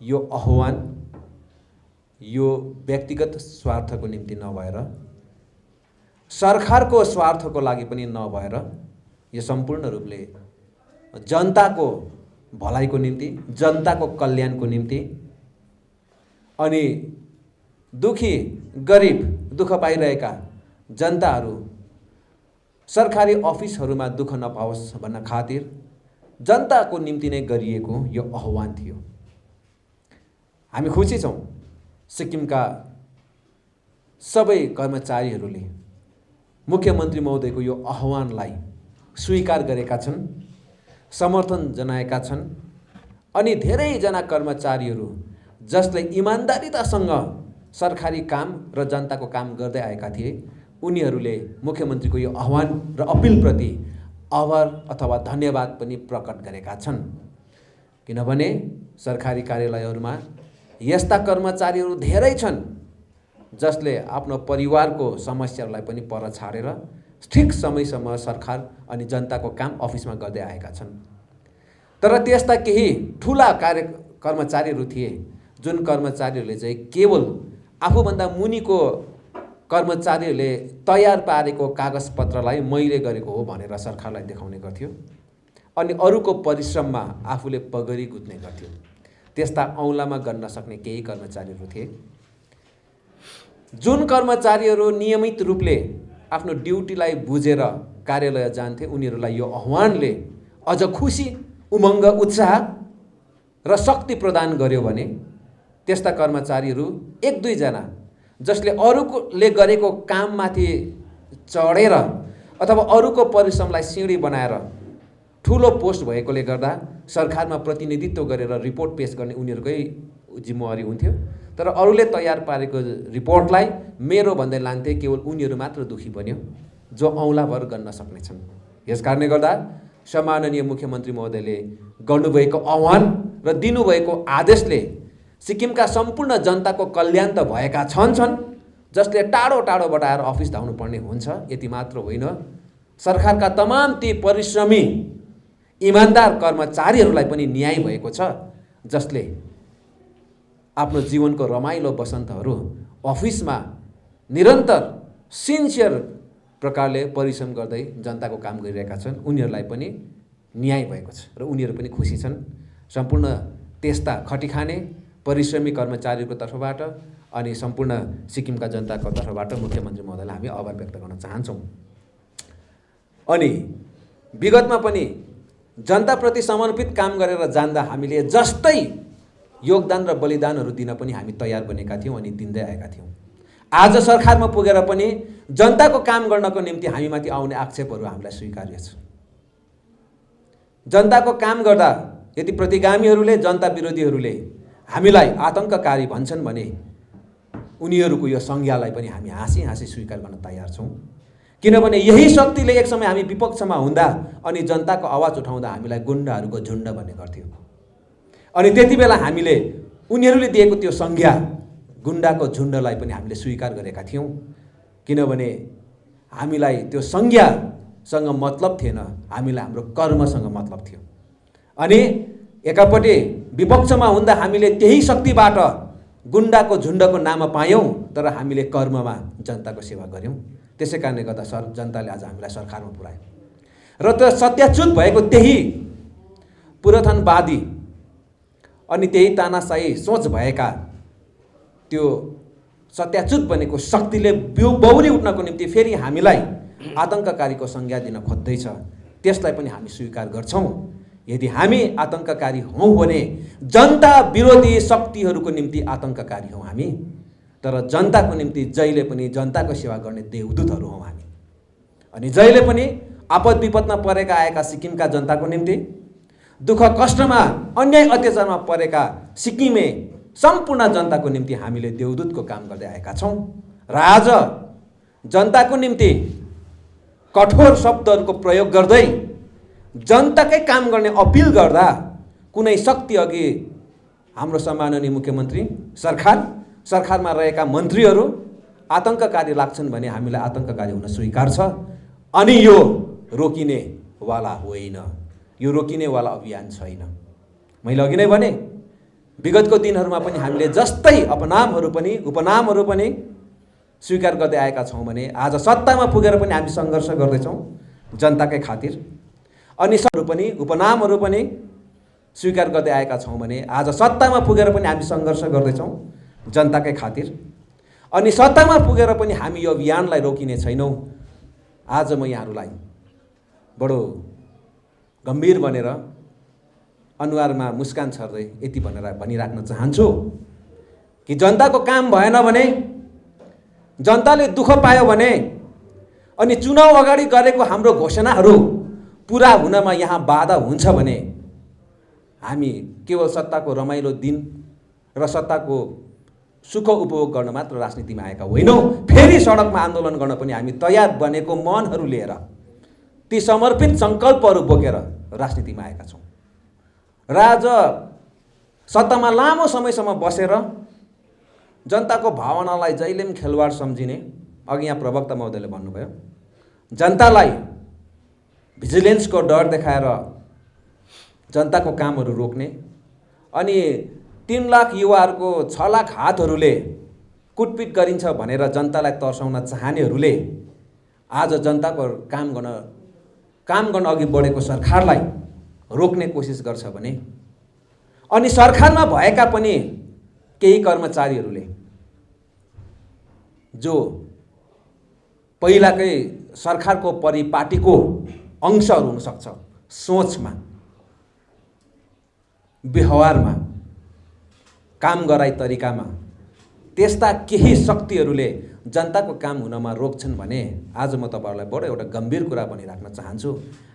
यो आह्वान यो व्यक्तिगत स्वार्थको निम्ति नभएर सरकारको स्वार्थको लागि पनि नभएर यो सम्पूर्ण रूपले जनताको भलाइको निम्ति, जनताको कल्याणको निम्ति अनि दुखी गरिब दुःख पाइरहेका जनताहरू सरकारी अफिसहरूमा दुःख नपाओस् भन्न खातिर जनताको निम्ति नै गरिएको यो आह्वान थियो। हामी खुसी छौँ सिक्किमका सबै कर्मचारीहरूले मुख्यमन्त्री महोदयको यो आह्वानलाई स्वीकार गरेका छन्, समर्थन जनाएका छन् अनि धेरैजना कर्मचारीहरू जसले इमान्दारितासँग सरकारी काम र जनताको काम गर्दै आएका थिए उनीहरूले मुख्यमन्त्रीको यो आह्वान र अपिलप्रति आभार अथवा धन्यवाद पनि प्रकट गरेका छन्। किनभने सरकारी कार्यालयहरूमा यस्ता कर्मचारीहरू धेरै छन् जसले आफ्नो परिवारको समस्याहरूलाई पनि पर छाडेर ठिक समयसम्म सरकार अनि जनताको काम अफिसमा गर्दै आएका छन्। तर त्यस्ता केही ठुला कर्मचारीहरू थिए जुन कर्मचारीहरूले चाहिँ केवल आफूभन्दा मुनिको कर्मचारीहरूले तयार पारेको कागजपत्रलाई मैले गरेको हो भनेर सरकारलाई देखाउने गर्थ्यो अनि अरूको परिश्रममा आफूले पगरी गुत्ने गर्थ्यो। त्यस्ता औँलामा गर्न सक्ने केही कर्मचारीहरू थिए। जुन कर्मचारीहरू नियमित रूपले आफ्नो ड्युटीलाई बुझेर कार्यालय जान्थे उनीहरूलाई यो आह्वानले अझ खुसी, उमङ्ग, उत्साह र शक्ति प्रदान गर्यो भने त्यस्ता कर्मचारीहरू 1-2 जना जसले अरूले गरेको काममाथि चढेर अथवा अरूको परिश्रमलाई सिँढी बनाएर ठुलो पोस्ट भएकोले गर्दा सरकारमा प्रतिनिधित्व गरेर रिपोर्ट पेश गर्ने उनीहरूकै जिम्मेवारी हुन्थ्यो। तर अरूले तयार पारेको रिपोर्टलाई मेरो भन्दै लान्थे, केवल उनीहरू मात्र दुखी बन्यो जो औँलाभर गर्न सक्नेछन्। यसकारणले गर्दा सम्माननीय मुख्यमन्त्री महोदयले गर्नुभएको आह्वान र दिनुभएको आदेशले सिक्किमका सम्पूर्ण जनताको कल्याण त भएका छन् जसले टाढो टाढोबाट आएर अफिस धाउनु पर्ने हुन्छ। यति मात्र होइन, सरकारका तमाम ती परिश्रमी इमान्दार कर्मचारीहरूलाई पनि न्याय भएको छ जसले आफ्नो जीवनको रमाइलो वसन्तहरू अफिसमा निरन्तर सिन्सियर प्रकारले परिश्रम गर्दै जनताको काम गरिरहेका छन्। उनीहरूलाई पनि न्याय भएको छ र उनीहरू पनि खुसी छन्। सम्पूर्ण त्यस्ता खटिखाने परिश्रमी कर्मचारीहरूको तर्फबाट अनि सम्पूर्ण सिक्किमका जनताको तर्फबाट मुख्यमन्त्री महोदयलाई हामी आभार व्यक्त गर्न चाहन्छौँ। अनि विगतमा पनि जनताप्रति समर्पित काम गरेर जाँदा हामीले जस्तै योगदान र बलिदानहरू दिन पनि हामी तयार बनेका थियौँ अनि दिँदै आएका थियौँ। आज सरकारमा पुगेर पनि जनताको काम गर्नको निम्ति हामीमाथि आउने आक्षेपहरू हामीलाई स्वीकार्य छ। जनताको काम गर्दा यदि प्रतिगामीहरूले जनता विरोधीहरूले हामीलाई आतङ्ककारी भन्छन् भने उनीहरूको यो संज्ञालाई पनि हामी हाँसी हाँसी स्वीकार गर्न तयार छौँ। किनभने यही शक्तिले एक समय हामी विपक्षमा हुँदा अनि जनताको आवाज उठाउँदा हामीलाई गुण्डाहरूको झुन्ड भन्ने गर्थ्यो। अनि त्यति बेला हामीले उनीहरूले दिएको त्यो संज्ञा गुण्डाको झुन्डलाई पनि हामीले स्वीकार गरेका थियौँ। किनभने हामीलाई त्यो संज्ञासँग मतलब थिएन, हामीलाई हाम्रो कर्मसँग मतलब थियो। अनि एकापट्टि विपक्षमा हुँदा हामीले त्यही शक्तिबाट गुण्डाको झुन्डको नाम पायौँ, तर हामीले कर्ममा जनताको सेवा गऱ्यौँ। त्यसै कारणले गर्दा जनताले आज हामीलाई सरकारमा पुर्यायो र त्यो सत्याच्युत भएको त्यही पुरातनवादी अनि त्यही तानाशाही सोच भएका त्यो सत्याच्युत बनेको शक्तिले बौरी उठ्नको निम्ति फेरि हामीलाई आतङ्ककारीको संज्ञा दिन खोज्दैछ। त्यसलाई पनि हामी स्वीकार गर्छौँ। यदि हामी आतङ्ककारी हौँ भने जनता विरोधी शक्तिहरूको निम्ति आतङ्ककारी हौँ हामी, तर जनताको निम्ति जहिले पनि जनताको सेवा गर्ने देवदूतहरू हौँ हामी। अनि जहिले पनि आपद विपदमा परेका आएका सिक्किमका जनताको निम्ति, दुःख कष्टमा अन्याय अत्याचारमा परेका सिक्किमे सम्पूर्ण जनताको निम्ति हामीले देवदूतको काम गर्दै आएका छौँ। र आज जनताको निम्ति कठोर शब्दहरूको प्रयोग गर्दै जनताकै काम गर्ने अपिल गर्दा कुनै शक्ति अघि हाम्रो सम्माननीय मुख्यमन्त्री सरकारमा रहेका मन्त्रीहरू आतङ्ककारी लाग्छन् भने हामीलाई आतङ्ककारी हुन स्वीकार छ। अनि यो रोकिनेवाला होइन, यो रोकिनेवाला अभियान छैन। मैले अघि नै भने विगतको दिनहरूमा पनि हामीले जस्तै उपनामहरू पनि स्वीकार गर्दै आएका छौँ भने आज सत्तामा पुगेर पनि हामी सङ्घर्ष गर्दैछौँ जनताकै खातिर। अनि उपनामहरू पनि स्वीकार गर्दै आएका छौँ भने आज सत्तामा पुगेर पनि हामी सङ्घर्ष गर्दैछौँ जनताकै खातिर। अनि सत्तामा पुगेर पनि हामी यो अभियानलाई रोकिने छैनौँ। आज म यहाँहरूलाई बडो गम्भीर बनेर अनुहारमा मुस्कान छर्दै यति भनिराख्न चाहन्छु कि जनताको काम भएन भने, जनताले दुःख पायो भने अनि चुनाव अगाडि गरेको हाम्रो घोषणाहरू पुरा हुनमा यहाँ बाधा हुन्छ भने हामी केवल सत्ताको रमाइलो दिन र सत्ताको सुख उपभोग गर्न मात्र राजनीतिमा आएका होइनौँ, फेरि सडकमा आन्दोलन गर्न पनि हामी तयार बनेको मनहरू लिएर, ती समर्पित सङ्कल्पहरू बोकेर राजनीतिमा आएका छौँ। र आज सत्तामा लामो समयसम्म बसेर जनताको भावनालाई जहिले पनि खेलवाड सम्झिने, अघि यहाँ प्रवक्ता महोदयले भन्नुभयो, जनतालाई भिजिलेन्सको डर देखाएर जनताको कामहरू रोक्ने अनि 3 लाख युवाहरूको 6 लाख हातहरूले कुटपिट गरिन्छ भनेर जनतालाई तर्साउन चाहनेहरूले आज जनताको काम गर्न अघि बढेको सरकारलाई रोक्ने कोसिस गर्छ भने, अनि सरकारमा भएका पनि केही कर्मचारीहरूले जो पहिलाकै सरकारको परिपाटीको अंशहरू हुनसक्छ, सोचमा, व्यवहारमा, काम गराइ तरिकामा त्यस्ता केही शक्तिहरूले जनताको काम हुनमा रोक्छन् भने आज म तपाईहरुलाई बडो एउटा गम्भीर कुरा भनिराख्न चाहन्छु।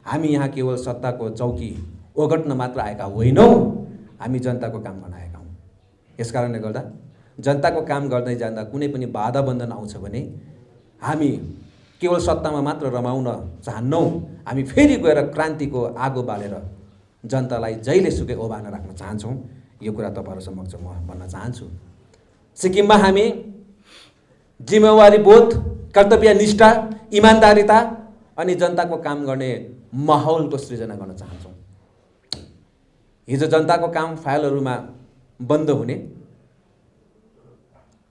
हामी यहाँ केवल सत्ताको चौकी ओगट्न मात्र आएका होइनौँ, हामी जनताको काम गर्न आएका हौँ। यसकारणले गर्दा जनताको काम गर्दै जाँदा कुनै पनि बाधा बन्धन आउँछ भने हामी केवल सत्तामा मात्र रमाउन चाहन्नौँ, हामी फेरि गएर क्रान्तिको आगो बालेर जनतालाई जहिले सुकै ओभान राख्न चाहन्छौँ। यो कुरा तपाईहरु समक्ष म भन्न चाहन्छु। सिक्किममा हामी जिम्मेवारी बोध, कर्तव्यनिष्ठा, इमानदारिता अनि जनताको काम गर्ने माहौलको सृजना गर्न चाहन्छौँ। हिजो जनताको काम फाइलहरूमा बन्द हुने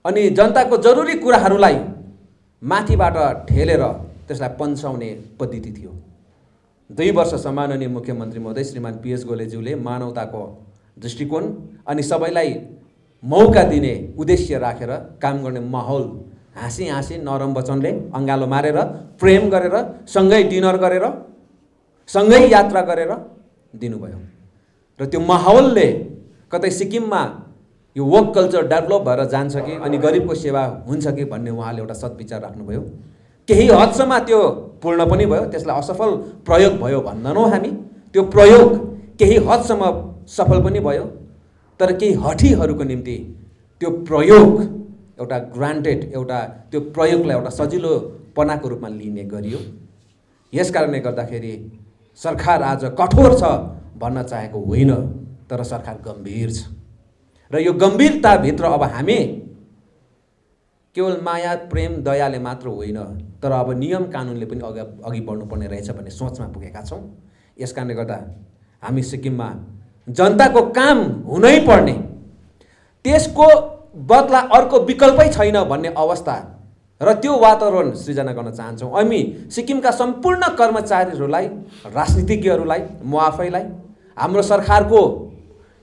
अनि जनताको जरुरी कुराहरूलाई माथिबाट ठेलेर त्यसलाई पन्छाउने पद्धति थियो। 2 वर्ष सम्माननीय मुख्यमन्त्री महोदय श्रीमान PS गोलेज्यूले मानवताको दृष्टिकोण अनि सबैलाई मौका दिने उद्देश्य राखेर काम गर्ने माहौल हाँसी हाँसी नरम वचनले अँगालो मारेर प्रेम गरेर सँगै डिनर गरेर सँगै यात्रा गरेर दिनुभयो र त्यो माहौलले कतै सिक्किममा यो वर्क कल्चर डेभलप भएर जान्छ कि अनि गरिबको सेवा हुन्छ कि भन्ने उहाँले एउटा सद्विचार राख्नुभयो। केही हदसम्म त्यो पूर्ण पनि भयो, त्यसलाई असफल प्रयोग भयो भन्दैनौँ हामी, त्यो प्रयोग केही हदसम्म सफल पनि भयो, तर केही हठीहरूको निम्ति त्यो प्रयोग एउटा ग्रान्टेड एउटा त्यो प्रयोगलाई एउटा सजिलोपनाको रूपमा लिने गरियो। यस कारणले गर्दाखेरि सरकार आज कठोर छ भन्न चाहेको होइन, तर सरकार गम्भीर छ र यो गम्भीरताभित्र अब हामी केवल माया प्रेम दयाले मात्र होइन, तर अब नियम कानुनले पनि अघि बढ्नुपर्ने रहेछ भन्ने सोचमा पुगेका छौँ। यस कारणले गर्दा हामी सिक्किममा जनताको काम हुनै पर्ने, त्यसको बदला अर्को विकल्पै छैन भन्ने अवस्था र त्यो वातावरण सृजना गर्न चाहन्छौँ। हामी सिक्किमका सम्पूर्ण कर्मचारीहरूलाई, राजनीतिज्ञहरूलाई, म आफैलाई, हाम्रो सरकारको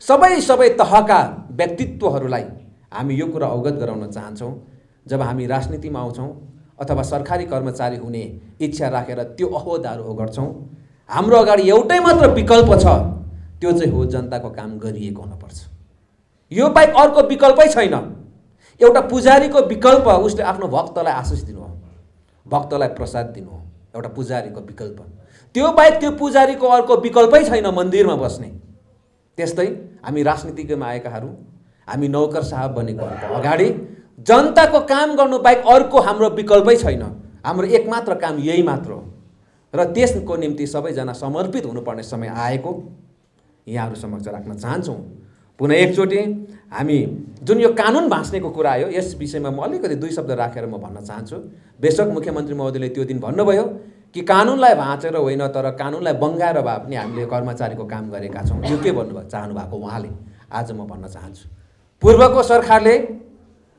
सबै तहका व्यक्तित्वहरूलाई हामी यो कुरा अवगत गराउन चाहन्छौँ। जब हामी राजनीतिमा आउँछौँ अथवा सरकारी कर्मचारी हुने इच्छा राखेर त्यो अहोदाहरू ओगट्छौँ, हाम्रो अगाडि एउटै मात्र विकल्प छ, त्यो चाहिँ हो जनताको काम गरिएको हुनुपर्छ। यो बाहेक अर्को विकल्पै छैन। एउटा पुजारीको विकल्प उसले आफ्नो भक्तलाई आशिष दिनु हो, भक्तलाई प्रसाद दिनु हो, एउटा पुजारीको विकल्प। त्यो बाहेक त्यो पुजारीको अर्को विकल्पै छैन मन्दिरमा बस्ने। त्यस्तै हामी राजनीतिमा आएकाहरू, हामी नौकर साहब बनेकोहरूको अगाडि जनताको काम गर्नु बाहेक अर्को हाम्रो विकल्पै छैन। हाम्रो एकमात्र काम यही मात्र हो र त्यसको निम्ति सबैजना समर्पित हुनुपर्ने समय आएको यहाँहरू समक्ष राख्न चाहन्छौँ। पुनः एकचोटि हामी जुन यो कानुन भाँच्नेको कुरा आयो, यस विषयमा म अलिकति 2 शब्द राखेर म भन्न चाहन्छु। बेशक मुख्यमन्त्री महोदयले त्यो दिन भन्नुभयो कि कानुनलाई भाँचेर होइन, तर कानुनलाई बङ्गाएर भए पनि हामीले कर्मचारीको काम गरेका छौँ। यो के भन्नुभयो चाहनु भएको उहाँले, आज म भन्न चाहन्छु। पूर्वको सरकारले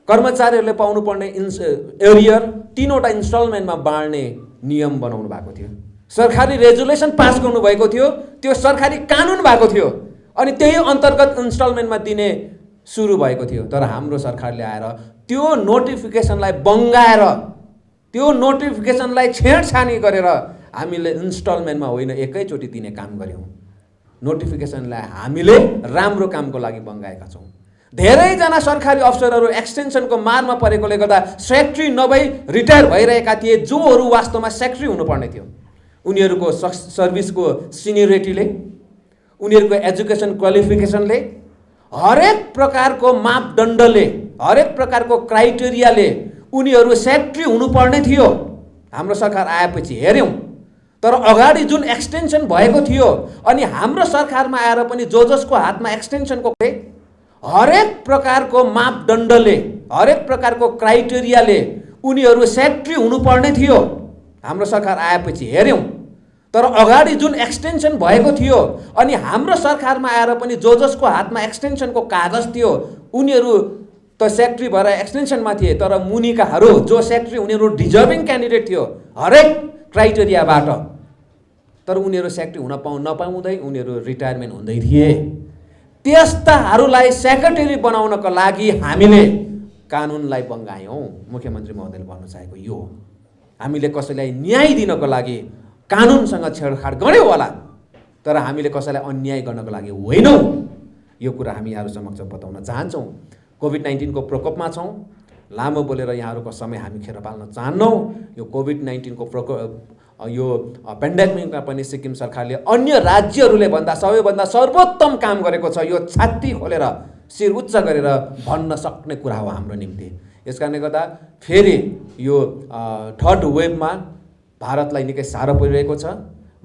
कर्मचारीहरूले पाउनुपर्ने एरियर 3वटा इन्स्टलमेन्टमा बाँड्ने नियम बनाउनु भएको थियो। सरकारी रेजुलेसन पास गर्नुभएको थियो, त्यो सरकारी कानुन भएको थियो अनि त्यही अन्तर्गत इन्स्टलमेन्टमा दिने सुरु भएको थियो। तर हाम्रो सरकारले आएर त्यो नोटिफिकेसनलाई बङ्गाएर, त्यो नोटिफिकेसनलाई छेडछानी गरेर हामीले इन्स्टलमेन्टमा होइन एकैचोटि दिने काम गऱ्यौँ। नोटिफिकेसनलाई हामीले राम्रो कामको लागि बङ्गाएका छौँ। धेरैजना सरकारी अफसरहरू एक्सटेन्सनको मारमा परेकोले गर्दा सेक्रेटरी नभई रिटायर भइरहेका थिए, जोहरू वास्तवमा सेक्रेटरी हुनुपर्ने थियो। उनीहरूको सर्भिसको सिनियरिटीले, उनीहरूको एजुकेसन क्वालिफिकेसनले, हरेक प्रकारको मापदण्डले, हरेक प्रकारको क्राइटेरियाले उनीहरू सेक्रेटरी हुनुपर्ने थियो। हाम्रो सरकार आएपछि हेऱ्यौँ, तर अगाडि जुन एक्सटेन्सन भएको थियो अनि हाम्रो सरकारमा आएर पनि जसको हातमा एक्सटेन्सनको हरेक प्रकारको मापदण्डले, हरेक प्रकारको क्राइटेरियाले उनीहरू सेक्रेटरी हुनुपर्ने थियो। हाम्रो सरकार आएपछि हेऱ्यौँ, तर अगाडि जुन एक्सटेन्सन भएको थियो अनि हाम्रो सरकारमा आएर पनि जसको हातमा एक्सटेन्सनको कागज थियो उनीहरू त सेक्रेटरी भएर एक्सटेन्सनमा थिए, तर मुनिकाहरू जो सेक्रेटरी उनीहरू डिजर्भिङ क्यान्डिडेट थियो हरेक क्राइटेरियाबाट, तर उनीहरू सेक्रेटरी हुन नपाउँदै उनीहरू रिटायरमेन्ट हुँदै थिए। त्यस्ताहरूलाई सेक्रेटरी बनाउनको लागि हामीले कानुनलाई बङ्गायौँ। मुख्यमन्त्री महोदयले भन्न चाहेको यो हो। हामीले कसैलाई न्याय दिनको लागि कानुनसँग छेडछाड गऱ्यौँ होला, तर हामीले कसैलाई अन्याय गर्नको लागि होइनौँ। यो कुरा हामी यहाँहरू समक्ष बताउन चाहन्छौँ। कोभिड-19 को प्रकोपमा छौँ। लामो बोलेर यहाँहरूको समय हामी खेर पाल्न चाहन्नौँ। यो कोभिड-19 को यो पेन्डेमिकमा पनि सिक्किम सरकारले अन्य राज्यहरूले भन्दा सबैभन्दा सर्वोत्तम काम गरेको छ। यो छाती खोलेर शिर उच्च गरेर भन्न सक्ने कुरा हो हाम्रो निम्ति। यस कारणले गर्दा फेरि यो थर्ड वेभमा भारतलाई निकै साह्रो परिरहेको छ।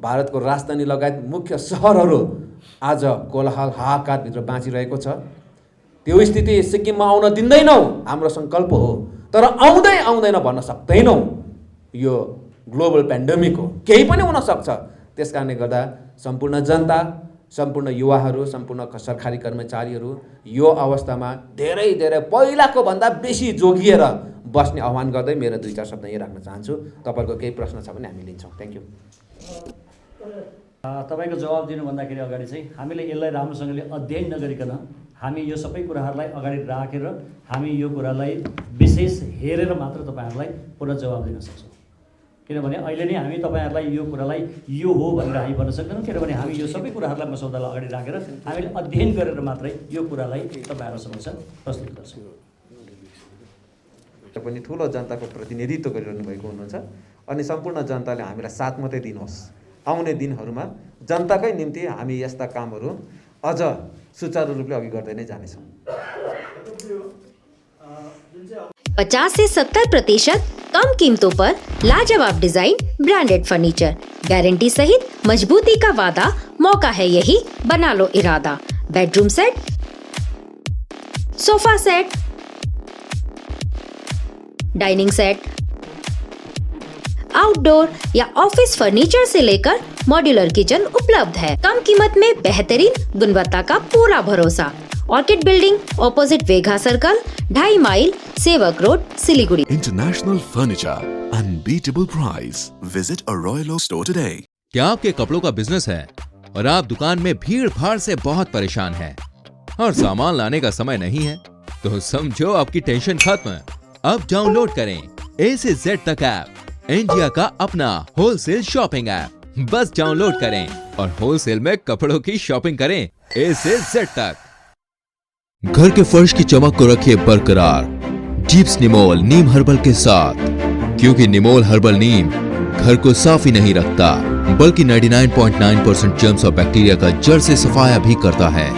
भारतको राजधानी लगायत मुख्य सहरहरू आज कोलाहल हाहाकारभित्र बाँचिरहेको छ। त्यो स्थिति सिक्किममा आउन दिँदैनौँ, हाम्रो सङ्कल्प हो, तर आउँदैन भन्न सक्दैनौँ। यो ग्लोबल पेन्डेमिक हो, केही पनि हुनसक्छ। त्यस कारणले गर्दा सम्पूर्ण जनता, सम्पूर्ण युवाहरू, सम्पूर्ण सरकारी कर्मचारीहरू यो अवस्थामा धेरै पहिलाको भन्दा बेसी जोगिएर बस्ने आह्वान गर्दै मेरो 2-4 शब्द यही राख्न चाहन्छु। तपाईँहरूको केही प्रश्न छ भने हामी लिन्छौँ। Thank you. तपाईँको जवाब दिनुभन्दाखेरि अगाडि चाहिँ हामीले यसलाई राम्रोसँगले अध्ययन नगरिकन हामी यो सबै कुराहरूलाई अगाडि राखेर हामी यो कुरालाई विशेष हेरेर मात्र तपाईँहरूलाई पुनः जवाब दिन सक्छौँ। किनभने अहिले नै हामी तपाईँहरूलाई यो कुरालाई यो हो भनेर हामी भन्न सक्दैनौँ, किनभने हामी यो सबै कुराहरूलाई मसौदालाई अगाडि राखेर हामीले अध्ययन गरेर मात्रै यो कुरालाई तपाईँहरू समक्ष प्रस्तुत गर्छौँ। पनि ठुलो जनताको प्रतिनिधित्व गरिरहनु भएको हुनुहुन्छ अनि सम्पूर्ण जनताले हामीलाई साथ मात्रै दिनुहोस्। आउने दिनहरूमा जनताकै निम्ति हामी यस्ता कामहरू अझ सुचारू रूपले अघि गर्दै नै जानेछौँ। 50 से 70% कम कीमतों पर लाजवाब डिजाइन, ब्रांडेड फर्नीचर, गारंटी सहित मजबूती का वादा। मौका है यही, बना लो इरादा। Bedroom set, sofa set, dining set, outdoor या ऑफिस फर्नीचर से लेकर मॉड्यूलर किचन उपलब्ध है। कम कीमत में बेहतरीन गुणवत्ता का पूरा भरोसा। ऑर्किड बिल्डिंग, ऑपोजिट वेघा circle, 2.5 mile, Sevoke road, Siliguri. International Furniture, unbeatable price. Visit a Royal Oak store today. क्या आपके कपड़ों का बिजनेस है और आप दुकान में भीड़ भाड़ से बहुत परेशान हैं और सामान लाने का समय नहीं है? तो समझो आपकी टेंशन खत्म। अब डाउनलोड करें A से Z तक ऐप, इंडिया का अपना होलसेल शॉपिंग ऐप। बस डाउनलोड करें और होलसेल में कपड़ों की शॉपिंग करें A से Z तक। घर के फर्श की चमक को रखिए बरकरार जीप्स निमोल नीम हर्बल के साथ, क्योंकि निमोल हर्बल नीम घर को साफ ही नहीं रखता बल्कि 99.9% जर्म्स और बैक्टीरिया का जड़ से सफाया भी करता है।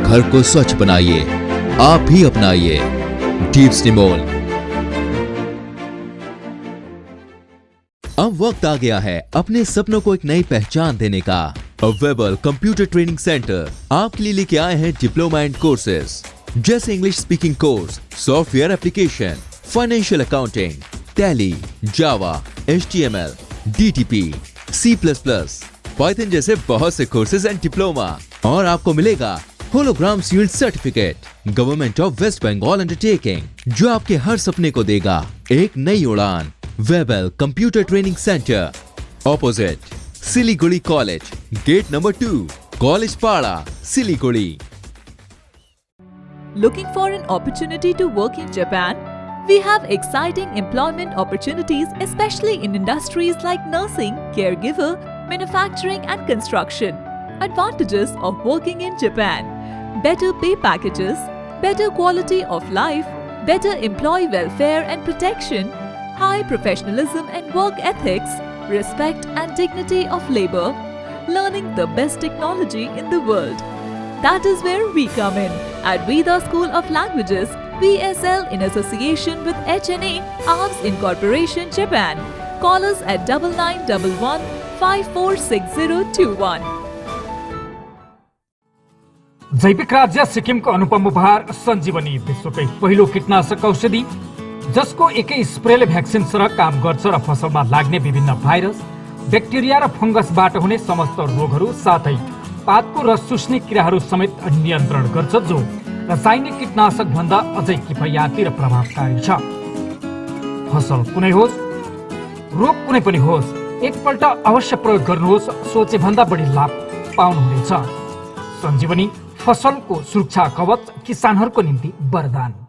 घर को स्वच्छ बनाइए, आप भी अपनाइए जीप्स निमोल। अब वक्त आ गया है अपने सपनों को एक नई पहचान देने का। वेबल कंप्यूटर ट्रेनिंग सेंटर आपके लिए लेके आए हैं डिप्लोमा एंड कोर्सेज जैसे English speaking course, software application, financial accounting, Tally, Java, HTML, DTP, C++, Python जैसे बहुत से कोर्सेज एंड डिप्लोमा। और आपको मिलेगा hologram sealed certificate government of West Bengal undertaking, जो आपके हर सपने को देगा एक नई उड़ान। Webel computer training centre, opposite Siliguri college, gate number 2, college पाड़ा, Siliguri. Looking for an opportunity to work in Japan? We have exciting employment opportunities, especially in industries like nursing, caregiver, manufacturing and construction. Advantages of working in Japan: better pay packages, better quality of life, better employee welfare and protection, high professionalism and work ethics, respect and dignity of labor, learning the best technology in the world. That is where we come in at Veda School of Languages, VSL, in association with HNA, Arms Incorporation, Japan. Call us at 9911 546021. जैविक राज्य सिक्किमको अनुपम उपहार सञ्जीवनी, विश्वकै पहिलो कीटनाशक औषधि जसको एकै स्प्रेले भ्याक्सिन सरह काम गर्छ र फसलमा लाग्ने विभिन्न भाइरस, ब्याक्टेरिया र फंगसबाट हुने समस्त रोगहरू साथै पातको रस चुस्ने किराहरू समेत नियन्त्रण गर्छ, जो रासायनिक कीटनाशक भन्दा अझै किफायती र प्रभावकारी छ। फसल कुनै होस्, रोग कुनै पनि होस्, एकपल्ट अवश्य प्रयोग गर्नुहोस्, सोचे भन्दा बढी लाभ पाउनुहुनेछ। सञ्जीवनी फसलको सुरक्षा कवच, किसानहरूको निम्ति वरदान।